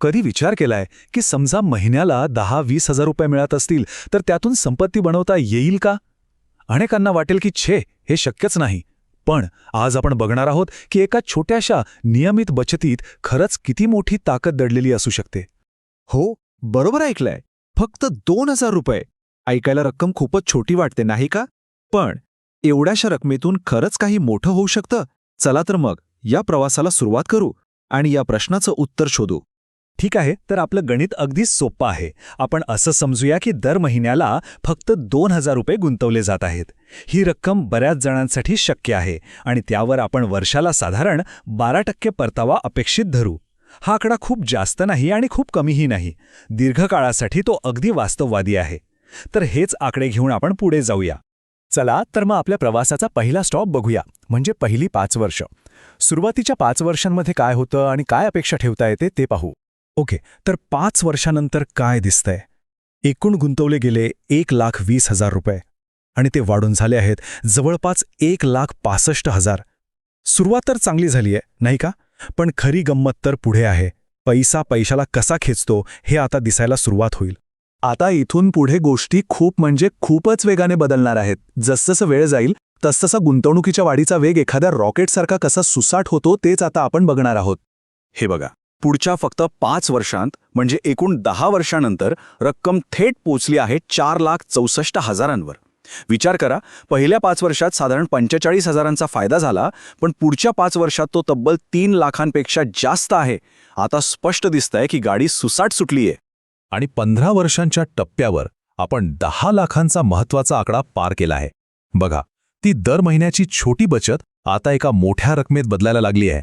कधी विचार केलाय की समजा महिन्याला 10-20 हजार रुपये मिळत असतील तर त्यातून संपत्ती बनवता येईल का? अनेकांना वाटेल की छे, हे शक्यच नाही. पण आज आपण बघणार आहोत की एका छोट्याशा नियमित बचतीत खरंच किती मोठी ताकद दडलेली असू शकते. हो, बरोबर ऐकलंय. फक्त 2,000 रुपये. ऐकायला रक्कम खूपच छोटी वाटते नाही का? पण एवढ्याशा रकमेतून खरंच काही मोठं होऊ शकतं? चला तर मग या प्रवासाला सुरुवात करू आणि या प्रश्नाचं उत्तर शोधू. ठीक आहे, तर आपलं गणित अगदी सोपं आहे. आपण असं समजूया की दर महिन्याला फक्त 2,000 रुपये गुंतवले जात आहेत. ही रक्कम बऱ्याच जणांसाठी शक्य आहे आणि त्यावर आपण वर्षाला साधारण 12% परतावा अपेक्षित धरू. हा आकडा खूप जास्त नाही आणि खूप कमीही नाही. दीर्घकाळासाठी तो अगदी वास्तववादी आहे. तर हेच आकडे घेऊन आपण पुढे जाऊया. चला तर मग आपल्या प्रवासाचा पहिला स्टॉप बघूया, म्हणजे पहिली 5 वर्ष. सुरुवातीच्या 5 वर्षांमध्ये काय होतं आणि काय अपेक्षा ठेवता येते ते पाहू. ओके, तर 5 वर्षानंतर काय दिसतंय? एकूण गुंतवले गेले 1,20,000 रुपये आणि ते वाढून झाले आहेत जवळपास 1,65,000. सुरुवात तर चांगली झालीये, नाही का? पण खरी गंमत तर पुढे आहे. पैसा पैशाला कसा खेचतो हे आता दिसायला सुरुवात होईल. आता इथून पुढे गोष्टी खूपच वेगाने बदलणार आहेत. जसजसं वेळ जाईल तसतसा गुंतवणुकीच्या वाढीचा वेग एखाद्या रॉकेटसारखा कसा सुसाट होतो तेच आता आपण बघणार आहोत. हे बघा, पुढच्या फक्त 5 वर्षांत म्हणजे एकूण 10 वर्षांनंतर रक्कम थेट पोचली आहे 4,64,000वर. विचार करा, पहिल्या 5 वर्षात साधारण 45,000चा फायदा झाला, पण पुढच्या 5 वर्षात तो तब्बल 3 लाखांपेक्षा जास्त आहे. आता स्पष्ट दिसतंय की गाडी सुसाट सुटलीये. आणि 15 वर्षांच्या टप्प्यावर आपण 10 लाखांचा महत्त्वाचा आकडा पार केला आहे. बघा, ती दर महिन्याची छोटी बचत आता एका मोठ्या रकमेत बदलायला लागली आहे.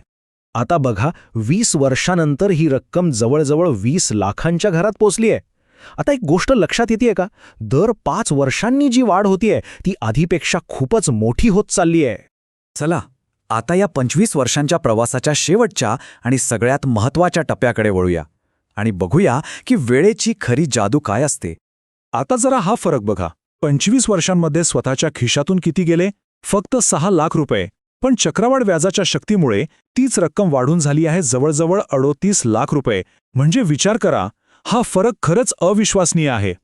आता बघा, 20 वर्षानंतर ही रक्कम जवळजवळ 20 लाखांच्या घरात पोचली आहे. आता एक गोष्ट लक्षात येते का? दर 5 वर्षांनी जी वाढ होतीये ती आधीपेक्षा खूपच मोठी होत चालली आहे. चला आता या 25 वर्षांच्या प्रवासाच्या शेवटच्या आणि सगळ्यात महत्त्वाच्या टप्प्याकडे वळूया आणि बघूया की वेळेची खरी जादू काय असते. आता जरा हा फरक बघा. 25 वर्षांमध्ये स्वतःच्या खिशातून किती गेले? फक्त 6 लाख रुपये. पण चक्रवाढ व्याजाच्या शक्तीमुळे तीच रक्कम वाढून झाली आहे जवळजवळ 38 लाख रुपये. म्हणजे विचार करा, हा फरक खरंच अविश्वसनीय आहे.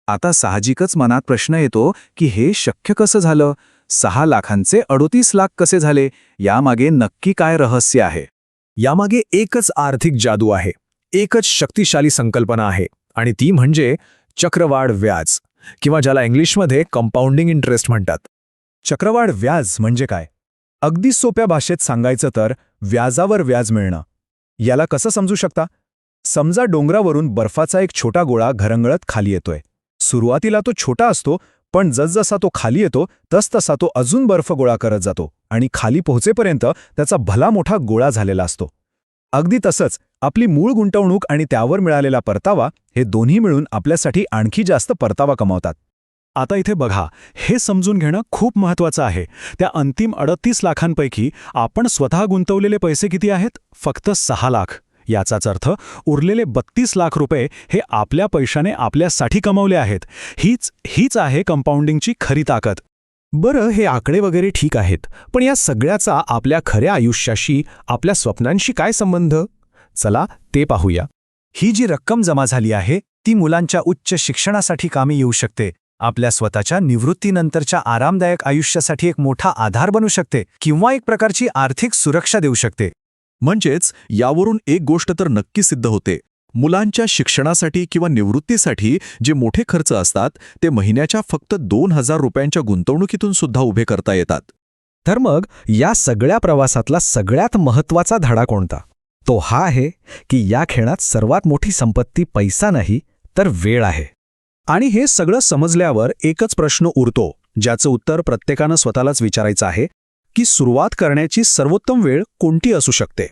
आता साहजिकच मनात प्रश्न येतो की हे शक्य कसं झालं? 6 लाखांचे 38 लाख कसे झाले? यामागे नक्की काय रहस्य आहे? यामागे एकच आर्थिक जादू आहे, एकच शक्तिशाली संकल्पना आहे आणि ती म्हणजे चक्रवाढ व्याज, किंवा ज्याला इंग्लिशमध्ये कंपाऊंडिंग इंटरेस्ट म्हणतात. चक्रवाढ व्याज म्हणजे काय? अगदी सोप्या भाषेत सांगायचं तर व्याजावर व्याज मिळणं. याला कसं समजू शकता? समजा डोंगरावरून बर्फाचा एक छोटा गोळा घरंगळत खाली येतोय. सुरुवातीला तो छोटा असतो, पण जसजसा तो खाली येतो तसतसा तो अजून बर्फ गोळा करत जातो आणि खाली पोहोचेपर्यंत त्याचा भला मोठा गोळा झालेला असतो. अगदी तसंच आपली मूळ गुंतवणूक आणि त्यावर मिळालेला परतावा हे दोन्ही मिळून आपल्यासाठी आणखी जास्त परतावा कमावतात. आता इथे बघा, हे समजून घेणं खूप महत्त्वाचं आहे. त्या अंतिम 38 लाखांपैकी आपण स्वतः गुंतवलेले पैसे किती आहेत? फक्त 6 लाख. याचाच अर्थ उरलेले 32 लाख रुपये हे आपल्या पैशाने आपल्यासाठी कमावले आहेत. हीच आहे कंपाऊंडिंगची खरी ताकद. बरं, हे आकडे वगैरे ठीक आहेत, पण या सगळ्याचा आपल्या खऱ्या आयुष्याशी, आपल्या स्वप्नांशी काय संबंध? चला ते पाहूया. ही जी रक्कम जमा झाली आहे ती मुलांच्या उच्च शिक्षणासाठी कामी येऊ शकते, आपल्या स्वतःच्या निवृत्तीनंतरच्या आरामदायक आयुष्यासाठी एक मोठा आधार बनू शकते किंवा एक प्रकारची आर्थिक सुरक्षा देऊ शकते. म्हणजेच यावरून एक गोष्ट तर नक्की सिद्ध होते, मुलांच्या शिक्षणासाठी किंवा निवृत्तीसाठी जे मोठे खर्च असतात ते महिन्याच्या फक्त 2,000 रुपयांच्या गुंतवणुकीतून सुद्धा उभे करता येतात. तर मग या सगळ्या प्रवासातला सगळ्यात महत्त्वाचा धडा कोणता? तो हा आहे की या खेळात सर्वात मोठी संपत्ती पैसा नाही तर वेळ आहे. आणि हे सगळं समजल्यावर एकच प्रश्न उरतो, ज्याचं उत्तर प्रत्येकानं स्वतःलाच विचारायचं आहे की सुरुवात करण्याची सर्वोत्तम वेळ कोणती असू शकते.